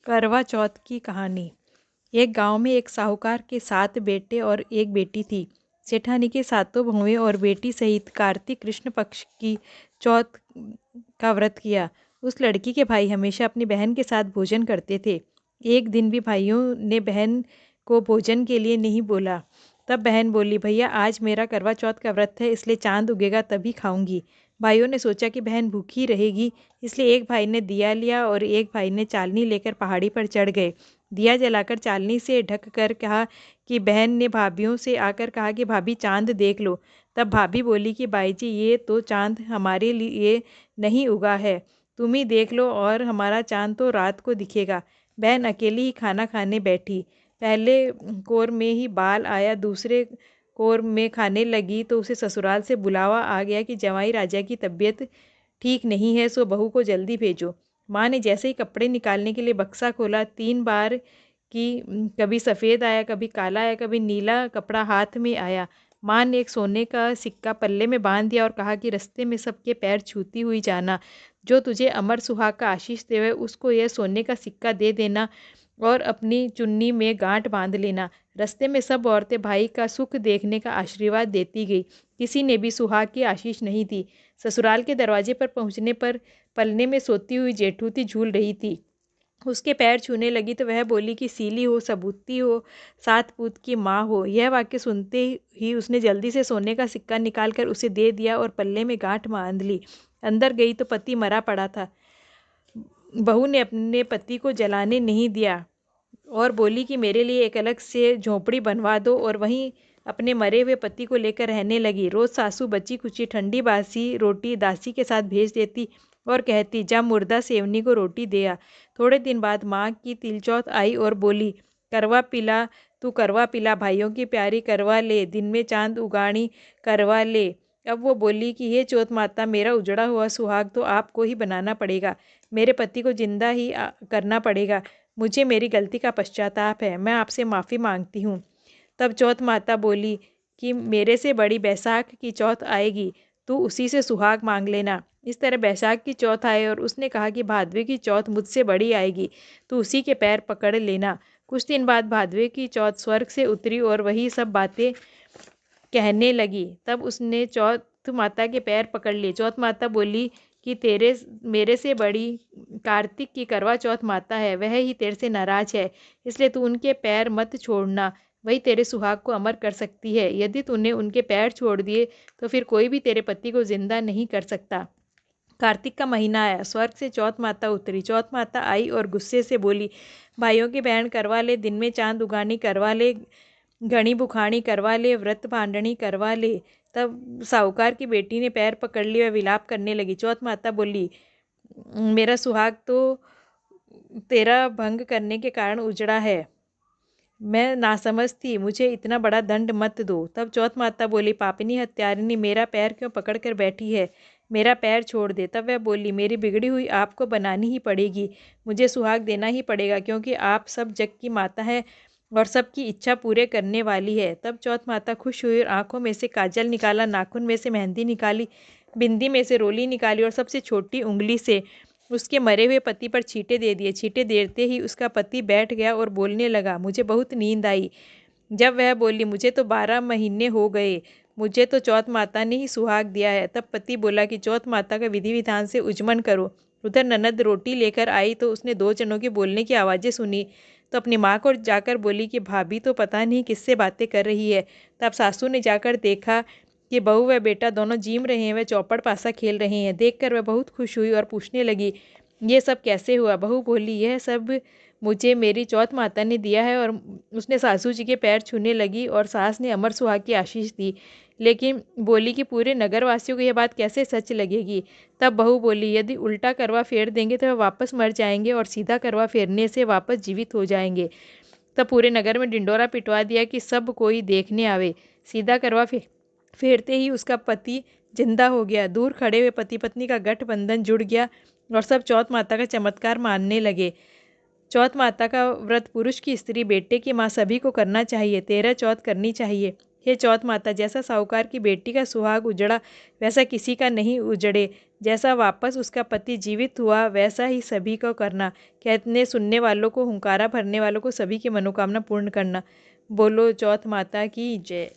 करवा चौथ की कहानी। एक गांव में एक साहूकार के 7 बेटे और एक बेटी थी। सेठानी के सातों बहुएं और बेटी सहित कार्तिक कृष्ण पक्ष की चौथ का व्रत किया। उस लड़की के भाई हमेशा अपनी बहन के साथ भोजन करते थे। एक दिन भी भाइयों ने बहन को भोजन के लिए नहीं बोला। तब बहन बोली, भैया आज मेरा करवा चौथ का व्रत है, इसलिए चांद उगेगा तभी खाऊंगी। भाइयों ने सोचा कि बहन भूखी रहेगी, इसलिए एक भाई ने दिया लिया और एक भाई ने चालनी लेकर पहाड़ी पर चढ़ गए। दिया जलाकर चालनी से ढक कर कहा कि बहन ने भाभीियों से आकर कहा कि भाभी चांद देख लो। तब भाभी बोली कि बाई जी ये तो चांद हमारे लिए नहीं उगा है, तुम ही देख लो और हमारा चांद तो रात को दिखेगा। बहन अकेली ही खाना खाने बैठी। पहले कोर में ही बाल आया, दूसरे कोर में खाने लगी तो उसे ससुराल से बुलावा आ गया कि जवाई राजा की तबीयत ठीक नहीं है, सो बहू को जल्दी भेजो। माँ ने जैसे ही कपड़े निकालने के लिए बक्सा खोला, 3 बार कि कभी सफ़ेद आया, कभी काला आया, कभी नीला कपड़ा हाथ में आया। माँ ने एक सोने का सिक्का पल्ले में बांध दिया और कहा कि रास्ते में सबके पैर छूती हुई जाना, जो तुझे अमर सुहाग का आशीष देवे उसको यह सोने का सिक्का दे देना और अपनी चुन्नी में गांठ बांध लेना। रास्ते में सब औरतें भाई का सुख देखने का आशीर्वाद देती गई, किसी ने भी सुहाग की आशीष नहीं दी। ससुराल के दरवाजे पर पहुंचने पर पलने में सोती हुई जेठूती झूल रही थी। उसके पैर छूने लगी तो वह बोली कि सीली हो, सबूती हो, 7 पूत की माँ हो। यह वाक्य सुनते ही उसने जल्दी से सोने का सिक्का निकालकर उसे दे दिया और पल्ले में गांठ बांध ली। अंदर गई तो पति मरा पड़ा था। बहू ने अपने पति को जलाने नहीं दिया और बोली कि मेरे लिए एक अलग से झोंपड़ी बनवा दो, और वहीं अपने मरे हुए पति को लेकर रहने लगी। रोज सासू बची कुची ठंडी बासी रोटी दासी के साथ भेज देती और कहती, जा मुर्दा सेवनी को रोटी दे आ। थोड़े दिन बाद माँ की तिलचौथ आई और बोली, करवा पिला तू करवा पिला, भाइयों की प्यारी करवा ले, दिन में चांद उगानी करवा ले। अब वो बोली कि हे चौथ माता, मेरा उजड़ा हुआ सुहाग तो आपको ही बनाना पड़ेगा, मेरे पति को जिंदा ही करना पड़ेगा। मुझे मेरी गलती का पश्चाताप है, मैं आपसे माफ़ी मांगती हूँ। तब चौथ माता बोली कि मेरे से बड़ी बैसाख की चौथ आएगी, तू उसी से सुहाग मांग लेना। इस तरह बैसाख की चौथ आए और उसने कहा कि भादवे की चौथ मुझसे बड़ी आएगी, तू उसी के पैर पकड़ लेना। कुछ दिन बाद भादवे की चौथ स्वर्ग से उतरी और वही सब बातें कहने लगी। तब उसने चौथ माता के पैर पकड़ लिए। चौथ माता बोली कि तेरे मेरे से बड़ी कार्तिक की करवा चौथ माता है, वह ही तेरे से नाराज है, इसलिए तू उनके पैर मत छोड़ना, वही तेरे सुहाग को अमर कर सकती है। यदि तूने उनके पैर छोड़ दिए तो फिर कोई भी तेरे पति को जिंदा नहीं कर सकता। कार्तिक का महीना आया, स्वर्ग से चौथ माता उतरी। चौथ माता आई और गुस्से से बोली, भाइयों की बहन करवा ले, दिन में चांद उगानी करवा ले, घनी बुखानी करवा ले, व्रत भांडनी करवा ले। तब साहूकार की बेटी ने पैर पकड़ लिए और विलाप करने लगी। चौथ माता बोली, मेरा सुहाग तो तेरा भंग करने के कारण उजड़ा है, मैं नासमझ थी, मुझे इतना बड़ा दंड मत दो। तब चौथ माता बोली, पापिनी हत्यारिनी, मेरा पैर क्यों पकड़ कर बैठी है, मेरा पैर छोड़ दे। तब वह बोली, मेरी बिगड़ी हुई आपको बनानी ही पड़ेगी, मुझे सुहाग देना ही पड़ेगा, क्योंकि आप सब जग की माता है और सबकी इच्छा पूरे करने वाली है। तब चौथ माता खुश हुई और आंखों में से काजल निकाला, नाखून में से मेहंदी निकाली, बिंदी में से रोली निकाली और सबसे छोटी उंगली से उसके मरे हुए पति पर छींटे दे दिए। छींटे देते ही उसका पति बैठ गया और बोलने लगा, मुझे बहुत नींद आई। जब वह बोली, मुझे तो 12 महीने हो गए, मुझे तो चौथ माता ने ही सुहाग दिया है। तब पति बोला कि चौथ माता का विधि विधान से उजमन करो। उधर ननद रोटी लेकर आई तो उसने 2 जनों के बोलने की आवाज़ें सुनी, तो अपनी माँ को जाकर बोली कि भाभी तो पता नहीं किससे बातें कर रही है। तब सासू ने जाकर देखा कि बहू व बेटा दोनों जीम रहे हैं, वह चौपड़ पासा खेल रहे हैं। देखकर वह बहुत खुश हुई और पूछने लगी, ये सब कैसे हुआ। बहू बोली, यह सब मुझे मेरी चौथ माता ने दिया है। और उसने सासू जी के पैर छूने लगी और सास ने अमर सुहाग की आशीष दी, लेकिन बोली कि पूरे नगर वासियों को यह बात कैसे सच लगेगी। तब बहू बोली, यदि उल्टा करवा फेर देंगे तो वह वापस मर जाएंगे और सीधा करवा फेरने से वापस जीवित हो जाएंगे। तब पूरे नगर में डिंडोरा पिटवा दिया कि सब कोई देखने आवे। सीधा करवा फेरते ही उसका पति जिंदा हो गया। दूर खड़े हुए पति पत्नी का गठबंधन जुड़ गया और सब चौथ माता का चमत्कार मानने लगे। चौथ माता का व्रत पुरुष की स्त्री, बेटे की माँ सभी को करना चाहिए। 13 चौथ करनी चाहिए। हे चौथ माता, जैसा साहूकार की बेटी का सुहाग उजड़ा वैसा किसी का नहीं उजड़े, जैसा वापस उसका पति जीवित हुआ वैसा ही सभी को करना। कहने सुनने वालों को, हुंकारा भरने वालों को, सभी की मनोकामना पूर्ण करना। बोलो चौथ माता की जय।